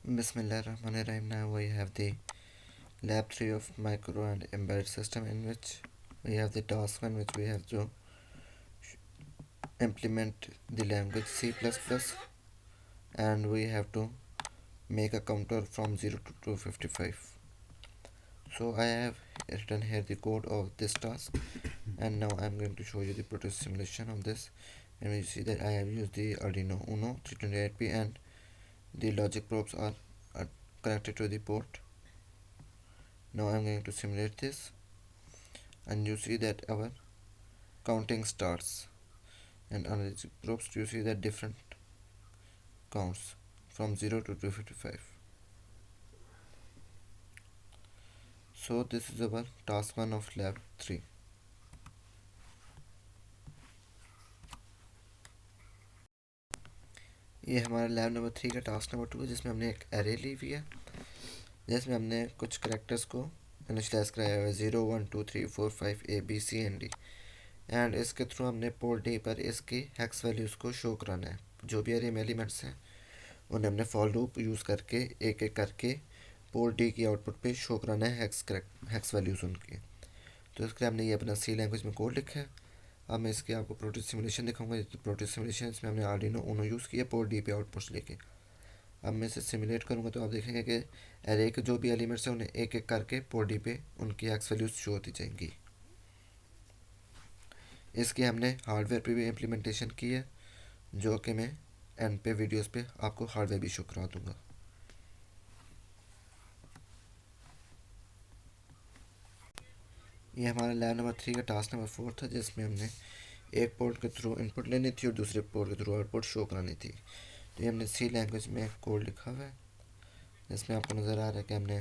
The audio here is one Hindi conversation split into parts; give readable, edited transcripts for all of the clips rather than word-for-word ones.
Bismillahirrahmanirrahim. Now we have the lab 3 of micro and embedded system, in which we have the task 1, which we have to implement the language C++, and we have to make a counter from 0 to 255. So I have written here the code of this task, and now I'm going to show you the prototype simulation of this. And you see that I have used the Arduino Uno 328P, and the logic probes are connected to the port. Now I'm going to simulate this, and you see that our counting starts, and on the probes you see that different counts from 0 to 255. So this is our task 1 of lab 3. ये हमारा लैब नंबर 3 का टास्क नंबर 2 है, जिसमें हमने एक एरे ली हुई है, जिसमें हमने कुछ करेक्टर्स को इनिशियलाइज कराया हुआ है 0 1 2 3 4 5 A B C and D, and इसके थ्रू हमने पोर्ट डी पर इसकी हेक्स वैल्यूज़ को शो कराना है। जो भी एरे में एलिमेंट्स हैं उन्हें हमने फॉर लूप यूज़ करके एक एक करके पोर्ट डी की आउटपुट पे शो कराना है हेक्स वैल्यूज़ उनकी। तो इसके लिए हमने ये अपना सी लैंग्वेज में कोड लिखा है। अब मैं इसके आपको प्रोटोटाइप सिमुलेशन दिखाऊंगा। प्रोटोटाइप सिमुलेशन इसमें हमने आर्डिनो उनो यूज़ किया पोर्ट डी पे आउटपुट्स लेके। अब मैं इसे सिमुलेट करूँगा तो आप देखेंगे कि एरे के जो भी एलिमेंट्स हैं उन्हें एक एक करके पोर्ट डी पे उनकी हेक्स वैल्यूज़ शो होती जाएंगी। इसकी हमने हार्डवेयर पे भी इम्प्लीमेंटेशन की है, जो कि मैं एंड पे वीडियोस पे आपको हार्डवेयर भी शो करा दूंगा। ये हमारा लैब नंबर 3 का टास्क नंबर 4 था, जिसमें हमने एक पोर्ट के थ्रू इनपुट लेनी थी और दूसरे पोर्ट के थ्रू आउटपुट शो करानी थी। तो ये हमने सी लैंग्वेज में कोड लिखा हुआ है, जिसमें आपको नज़र आ रहा है कि हमने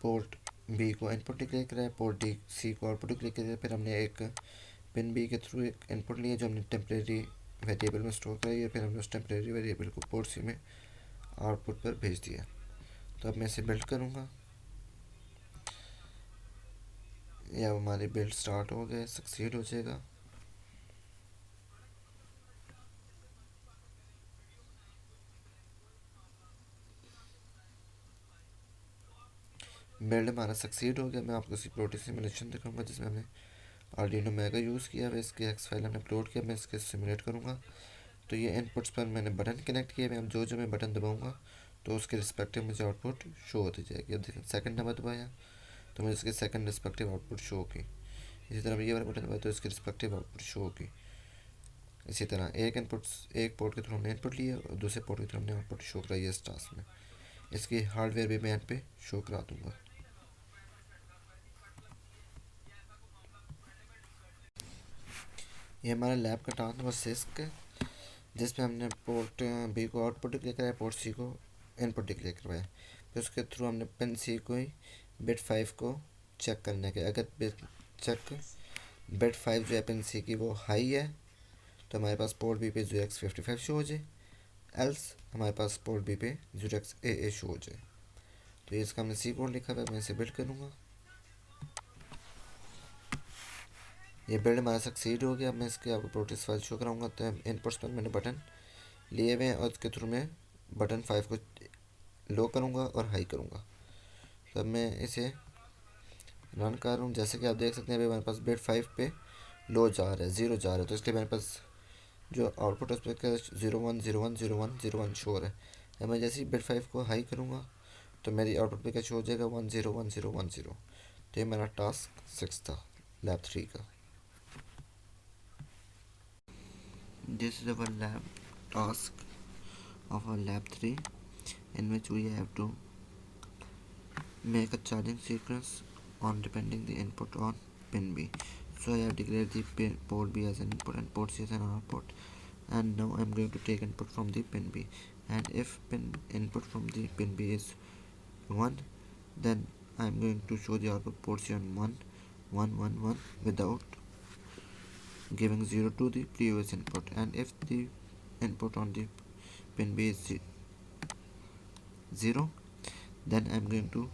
पोर्ट बी को इनपुट डिक्लेयर कराया, पोर्ट डी सी को आउटपुट डिक्लेयर कराया, फिर हमने एक पिन बी के थ्रू एक इनपुट लिया जो हमने टेम्प्रेरी वेरिएबल में स्टोर कराई है, फिर हमने उस टेम्प्रेरी वेरिएबल को पोर्ट सी में आउटपुट पर भेज दिया। तो अब मैं इसे बिल्ड करूँगा। या हमारी बिल्ड स्टार्ट हो गए, सक्सीड हो जाएगा। बिल्ड हमारा सक्सीड हो गया। मैं आपको इसी प्रोटी सिमुलेशन दिखाऊंगा, जिसमें हमने आर्डिनो मेगा यूज़ किया है। इसके एक्स फाइल हमने अपलोड किया, मैं इसके सिमुलेट करूँगा। तो ये इनपुट्स पर मैंने बटन कनेक्ट किए हुए हैं। जो जो मैं बटन दबाऊँगा तो उसके रिस्पेक्टिव मुझे आउटपुट शो होती जाएगी। अब देखिए सेकंड नंबर दबाया तो मुझे इसके सेकंड रिस्पेक्टिव आउटपुट शो होगी। इसी तरह ये वाला बटन दबाया तो इसकी रिस्पेक्टिव आउटपुट शो होगी। इसी तरह एक पोर्ट के थ्रू हमने इनपुट लिया और दूसरे पोर्ट के थ्रू हमने आउटपुट शो कराई है इस टास्क में। इसकी हार्डवेयर भी मैं यहाँ पे शो करा दूँगा। ये हमारा लैब का टास्क नंबर 6 है, जिसमें हमने पोर्ट बी को आउटपुट डिक्लेयर कराया, पोर्ट सी को इनपुट डिक्लेयर करवाया। फिर उसके थ्रू हमने पिन सी को ही बिट 5 को चेक करने के, अगर बिट 5 जो है पिन सी की वो हाई है तो हमारे पास पोर्ट बी पे 0x55 शो हो जाए, एल्स हमारे पास पोर्ट बी पे 0xAA शो हो जाए। तो ये इसका हमने सी कोड लिखा हुआ है, मैं इसे बिल्ड करूँगा। ये बिल्ड हमारा सक्सीड हो गया। अब मैं इसके आपको प्रोटेस फाइल शो कराऊंगा। तो इनपुट्स पर मैंने बटन लिए हुए हैं और उसके थ्रू मैं बटन 5 को लो करूँगा और हाई करूँगा। तो अब मैं इसे रन कर रहा हूँ। जैसे कि आप देख सकते हैं अभी हमारे पास बिट 5 पे लो जा रहा है, 0 जा रहा है, तो इसलिए मेरे पास जो आउटपुट है उस पर 01 01 01 01 शो हो रहा है। अब मैं जैसे ही बिट 5 को हाई करूँगा तो मेरी आउटपुट पे क्या शो हो जाएगा 101010। तो ये मेरा टास्क 6 था लैब 3 का। This is our lab task of our lab 3, in which we have to make a charging sequence on depending the input on pin B. So I have declared the port B as an input and port C as an output, and now I am going to take input from the pin B, and if input from the pin B is 1, then I am going to show the output port C on 1 1 1 1 without giving 0 to the previous input, and if the input on the pin B is 0, then I am going to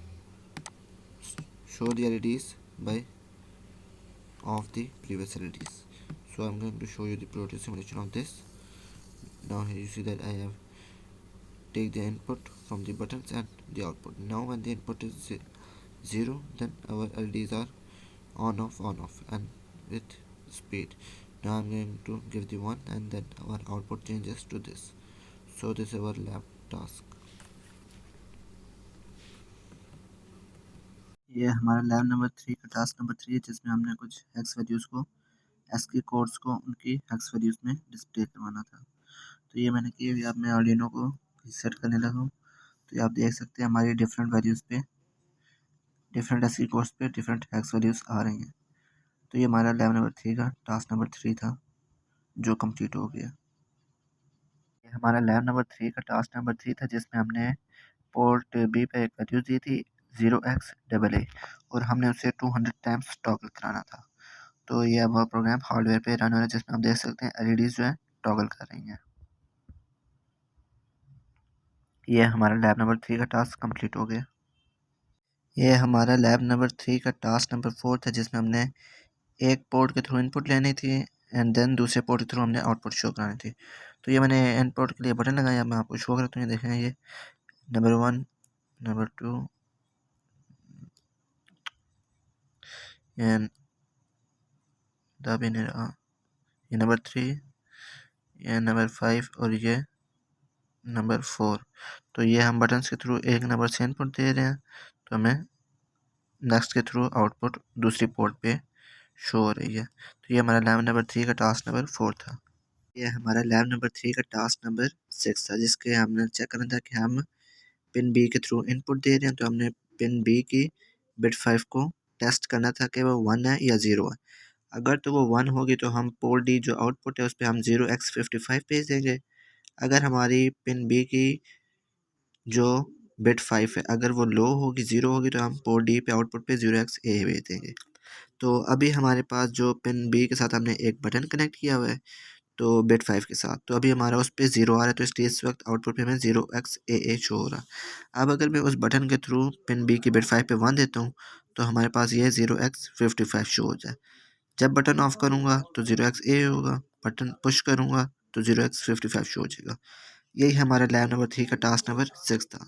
show the LEDs by off the previous LEDs. So I am going to show you the prototype simulation of this. Now here you see that I have take the input from the buttons and the output. Now when the input is 0, then our LEDs are on off and with speed. Now I'm going to give the 1 and then our output changes to this. So this is our lab task. ये हमारा लैब नंबर 3 का टास्क नंबर 3 है, जिसमें हमने कुछ हेक्स वैल्यूज़ को ASCII कोड्स को उनकी हेक्स वैल्यूज़ में डिस्प्ले करवाना था। तो ये मैंने किया। अभी आप मैं आर्डिनो को सेट करने लगा हूँ। तो ये आप देख सकते हैं हमारी डिफरेंट वैल्यूज़ पे डिफरेंट ASCII कोड्स पे डिफरेंट हेक्स वैल्यूज़ आ रही हैं। तो ये हमारा लैब नंबर 3 का टास्क नंबर 3 था, जो कंप्लीट हो गया। ये हमारा लैब नंबर 3 का टास्क नंबर 3 था, जिसमें हमने पोर्ट बी पे एक वैल्यू दी थी 0xAA और हमने उसे 200 टाइम्स टॉगल कराना था। तो ये अब प्रोग्राम हार्डवेयर पे रन हो रहा है, जिसमें आप देख सकते हैं एलईडीज जो है टॉगल कर रही हैं। ये हमारा लैब नंबर 3 का टास्क कंप्लीट हो गया। ये हमारा लैब नंबर 3 का टास्क नंबर 4 था, जिसमें हमने एक पोर्ट के थ्रू इनपुट लेनी थी एंड देन दूसरे पोर्ट के थ्रू हमने आउटपुट शो करानी थी। तो ये मैंने इनपुट के लिए बटन लगाया, मैं आपको शो करता हूँ। ये देखें, ये नंबर 1, नंबर 2 एंड ये नंबर 3, ये नंबर 5 और ये नंबर 4। तो ये हम बटन्स के थ्रू एक नंबर से इनपुट दे रहे हैं, तो हमें नेक्स्ट के थ्रू आउटपुट दूसरी पोर्ट पे शो हो रही है। तो ये हमारा लैब नंबर 3 का टास्क नंबर 4 था। ये हमारा लैब नंबर 3 का टास्क नंबर 6 था, जिसके हमने चेक करना था कि हम पिन बी के थ्रू इनपुट दे रहे हैं। तो हमने पिन बी की बिट 5 को टेस्ट करना था कि वो 1 है या 0 है। अगर तो वो 1 होगी तो हम पोर्ट डी जो आउटपुट है उस पर हम 0x55 भेज देंगे। अगर हमारी पिन बी की जो बिट 5 है अगर वो लो होगी, 0 होगी, तो हम पोर्ट डी पे आउटपुट पे 0xA भेज देंगे। तो अभी हमारे पास जो पिन बी के साथ हमने एक बटन कनेक्ट किया हुआ है, तो बिट 5 के साथ, तो अभी हमारा उस पर 0 आ रहा है, तो इसलिए इस वक्त आउटपुट पे हमें 0xAA शो हो रहा है। अब अगर मैं उस बटन के थ्रू पिन बी की बिट 5 पे 1 देता हूँ, तो हमारे पास ये 0x55 शो हो जाए। जब बटन ऑफ करूँगा तो 0xA होगा, बटन पुश करूँगा तो 0x55 शो हो जाएगा। यही हमारा लैब नंबर 3 का टास्क नंबर 6 था।